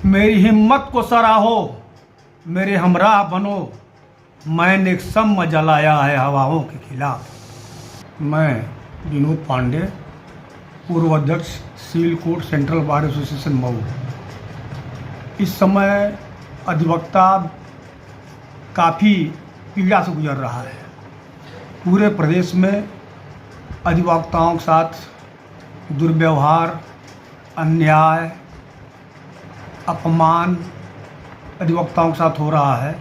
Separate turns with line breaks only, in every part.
मेरी हिम्मत को सराहो, मेरे हमराह बनो, मैंने एक सम जलाया है हवाओं के खिलाफ। मैं विनोद पांडे, पूर्व अध्यक्ष civil court central bar association Mau. इस समय अधिवक्ता काफ़ी पीड़ा से गुजर रहा है। पूरे प्रदेश में अधिवक्ताओं के साथ दुर्व्यवहार, अन्याय, अपमान अधिवक्ताओं के साथ हो रहा है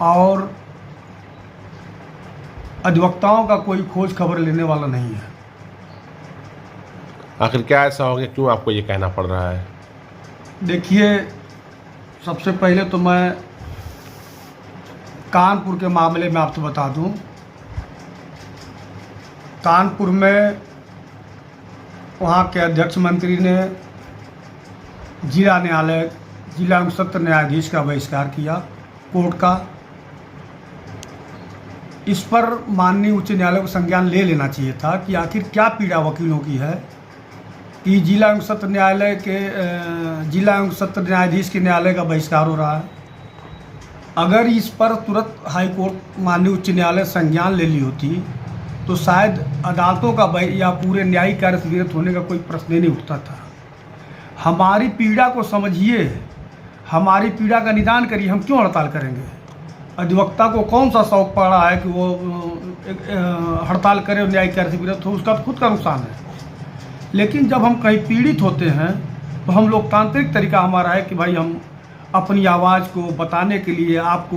और अधिवक्ताओं का कोई खोज खबर लेने वाला नहीं है।
आखिर क्या ऐसा हो गया, क्यों आपको ये कहना पड़ रहा है?
देखिए, सबसे पहले तो मैं कानपुर के मामले में आपको बता दूं। कानपुर में वहाँ के अध्यक्ष मंत्री ने जिला न्यायालय, जिला एवं सत्र न्यायाधीश का बहिष्कार किया कोर्ट का। इस पर माननीय उच्च न्यायालय को संज्ञान ले लेना चाहिए था कि आखिर क्या पीड़ा वकीलों की है कि जिला एवं सत्र न्यायालय के जिला एवं सत्र न्यायाधीश के न्यायालय का बहिष्कार हो रहा है। अगर इस पर तुरंत हाई कोर्ट माननीय उच्च न्यायालय संज्ञान ले ली होती तो शायद अदालतों का या पूरे न्यायिक कार्य से विरत होने का कोई प्रश्न ही नहीं उठता था। हमारी पीड़ा को समझिए, हमारी पीड़ा का निदान करिए। हम क्यों हड़ताल करेंगे? अधिवक्ता को कौन सा शौक पड़ा है कि वो हड़ताल करे और न्यायिक कार्य से विरत हो? उसका खुद का नुकसान है। लेकिन जब हम कहीं पीड़ित होते हैं तो हम लोकतांत्रिक तरीका हमारा है कि भाई हम अपनी आवाज़ को बताने के लिए, आपको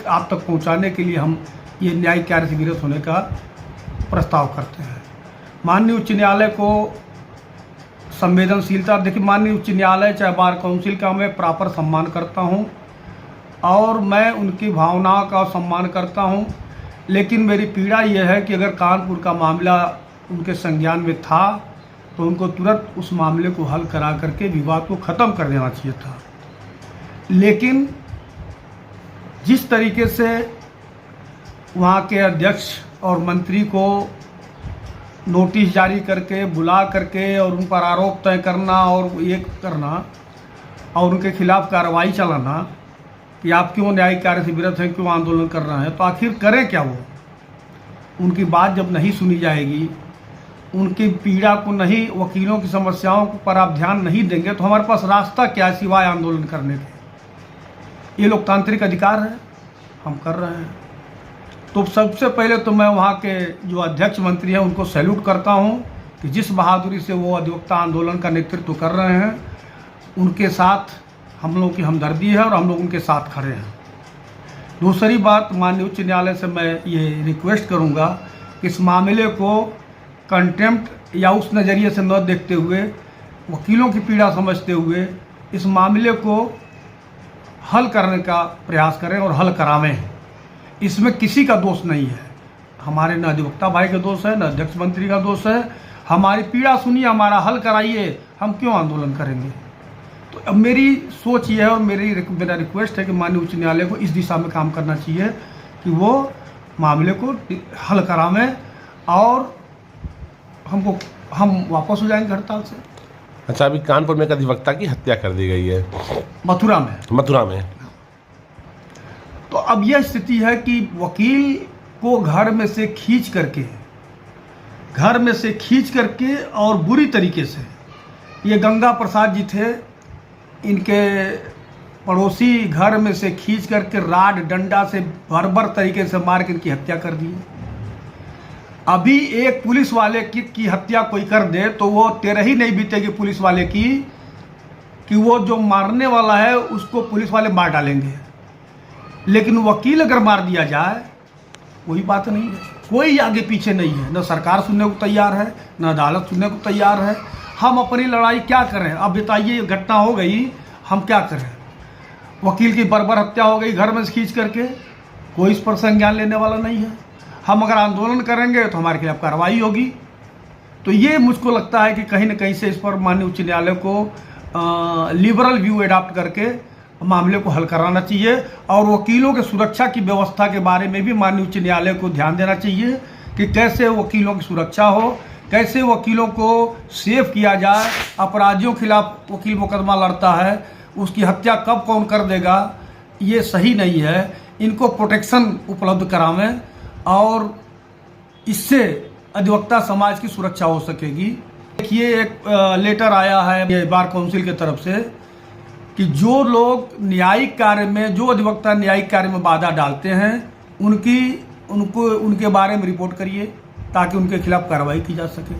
आप तक पहुंचाने के लिए हम ये न्यायिक कार्य से विरत होने का प्रस्ताव करते हैं। माननीय उच्च न्यायालय को संवेदनशीलता, देखिए माननीय उच्च न्यायालय चाहे बार काउंसिल का मैं प्रॉपर सम्मान करता हूँ और मैं उनकी भावनाओं का सम्मान करता हूँ। लेकिन मेरी पीड़ा यह है कि अगर कानपुर का मामला उनके संज्ञान में था तो उनको तुरंत उस मामले को हल करा करके विवाद को ख़त्म कर देना चाहिए था। लेकिन जिस तरीके से वहाँ के अध्यक्ष और मंत्री को नोटिस जारी करके बुला करके और उन पर आरोप तय करना और ये करना और उनके खिलाफ कार्रवाई चलाना कि आप क्यों न्यायिक कार्य से विरत हैं, क्यों आंदोलन कर रहे हैं, तो आखिर करें क्या वो? उनकी बात जब नहीं सुनी जाएगी, उनकी पीड़ा को नहीं, वकीलों की समस्याओं पर आप ध्यान नहीं देंगे तो हमारे पास रास्ता क्या है सिवाय आंदोलन करने के? ये लोकतांत्रिक अधिकार है, हम कर रहे हैं। तो सबसे पहले तो मैं वहाँ के जो अध्यक्ष मंत्री हैं उनको सैल्यूट करता हूँ कि जिस बहादुरी से वो अधिवक्ता आंदोलन का नेतृत्व कर रहे हैं, उनके साथ हम लोगों की हमदर्दी है और हम लोग उनके साथ खड़े हैं। दूसरी बात, माननीय उच्च न्यायालय से मैं ये रिक्वेस्ट करूँगा कि इस मामले को कंटेम्प्ट या उस नज़रिए से न देखते हुए, वकीलों की पीड़ा समझते हुए इस मामले को हल करने का प्रयास करें और हल करावें। इसमें किसी का दोष नहीं है, हमारे न अधिवक्ता भाई का दोष है, न अध्यक्ष मंत्री का दोष है। हमारी पीड़ा सुनिए, हमारा हल कराइए, हम क्यों आंदोलन करेंगे? तो अब मेरी सोच ये है और मेरा रिक्वेस्ट है कि माननीय उच्च न्यायालय को इस दिशा में काम करना चाहिए कि वो मामले को हल करावें और हम वापस हो जाएंगे हड़ताल से।
अच्छा, अभी कानपुर में एक अधिवक्ता की हत्या कर दी गई है,
मथुरा में। तो अब यह स्थिति है कि वकील को घर में से खींच करके और बुरी तरीके से, ये गंगा प्रसाद जी थे, इनके पड़ोसी घर में से खींच करके राड डंडा से बर्बर तरीके से मार के इनकी हत्या कर दी। अभी एक पुलिस वाले की हत्या कोई कर दे तो वो 13 ही नहीं बीतेगी पुलिस वाले की कि वो जो मारने वाला है उसको पुलिस वाले मार डालेंगे। लेकिन वकील अगर मार दिया जाए, कोई बात नहीं है, कोई आगे पीछे नहीं है, न सरकार सुनने को तैयार है, न अदालत सुनने को तैयार है। हम अपनी लड़ाई क्या करें? अब बताइए, घटना हो गई, हम क्या करें? वकील की बर्बर हत्या हो गई घर में से खींच करके, कोई इस पर संज्ञान लेने वाला नहीं है। हम अगर आंदोलन करेंगे तो हमारे खिलाफ कार्रवाई होगी। तो ये मुझको लगता है कि कहीं न कहीं से इस पर माननीय उच्च न्यायालय को लिबरल व्यू एडॉप्ट करके मामले को हल कराना चाहिए और वकीलों के सुरक्षा की व्यवस्था के बारे में भी माननीय उच्च न्यायालय को ध्यान देना चाहिए कि कैसे वकीलों की सुरक्षा हो, कैसे वकीलों को सेव किया जाए, अपराधियों के खिलाफ वकील मुकदमा लड़ता है, उसकी हत्या कब कौन कर देगा, ये सही नहीं है। इनको प्रोटेक्शन उपलब्ध करावें और इससे अधिवक्ता समाज की सुरक्षा हो सकेगी। देखिए, एक लेटर आया है ये बार काउंसिल की तरफ से कि जो लोग न्यायिक कार्य में, जो अधिवक्ता न्यायिक कार्य में बाधा डालते हैं, उनके बारे में रिपोर्ट करिए ताकि उनके खिलाफ कार्रवाई की जा सके।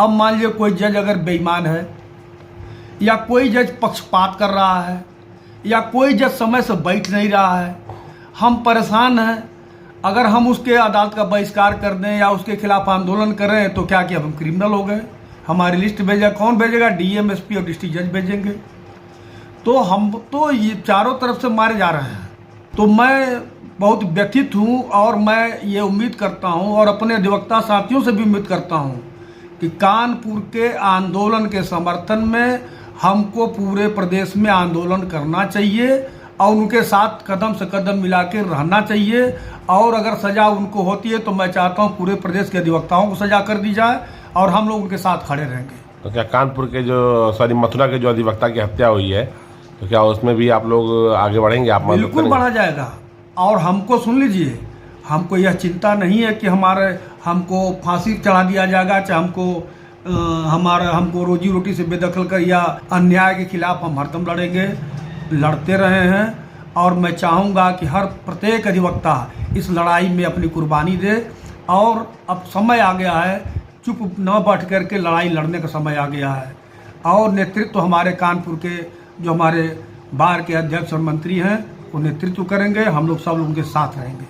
अब मान लीजिए कोई जज अगर बेईमान है, या कोई जज पक्षपात कर रहा है, या कोई जज समय से बैठ नहीं रहा है, हम परेशान हैं। अगर हम उसके अदालत का बहिष्कार कर दें या उसके खिलाफ आंदोलन करें तो क्या हम क्रिमिनल हो गए? हमारी लिस्ट भेजा कौन भेजेगा? डीएम, एसपी और डिस्ट्रिक्ट जज भेजेंगे। तो हम तो ये चारों तरफ से मारे जा रहे हैं। तो मैं बहुत व्यथित हूँ और मैं ये उम्मीद करता हूँ और अपने अधिवक्ता साथियों से भी उम्मीद करता हूँ कि कानपुर के आंदोलन के समर्थन में हमको पूरे प्रदेश में आंदोलन करना चाहिए और उनके साथ कदम से कदम मिला के रहना चाहिए। और अगर सज़ा उनको होती है तो मैं चाहता हूँ पूरे प्रदेश के अधिवक्ताओं को सज़ा कर दी जाए और हम लोग उनके साथ खड़े रहेंगे।
तो क्या कानपुर के मथुरा के जो अधिवक्ता की हत्या हुई है, तो क्या उसमें भी आप लोग आगे बढ़ेंगे? आप
बिल्कुल बढ़ा जाएगा। और हमको सुन लीजिए, हमको यह चिंता नहीं है कि हमको फांसी चढ़ा दिया जाएगा, चाहे हमको रोजी रोटी से बेदखल कर या अन्याय के खिलाफ हम हरदम लड़ेंगे, लड़ते रहे हैं। और मैं चाहूँगा कि हर प्रत्येक अधिवक्ता इस लड़ाई में अपनी कुर्बानी दे। और अब समय आ गया है, चुप न बैठ कर के लड़ाई लड़ने का समय आ गया है। और नेतृत्व हमारे कानपुर के जो हमारे बार के अध्यक्ष और मंत्री हैं वो नेतृत्व करेंगे, हम लोग सब उनके साथ रहेंगे।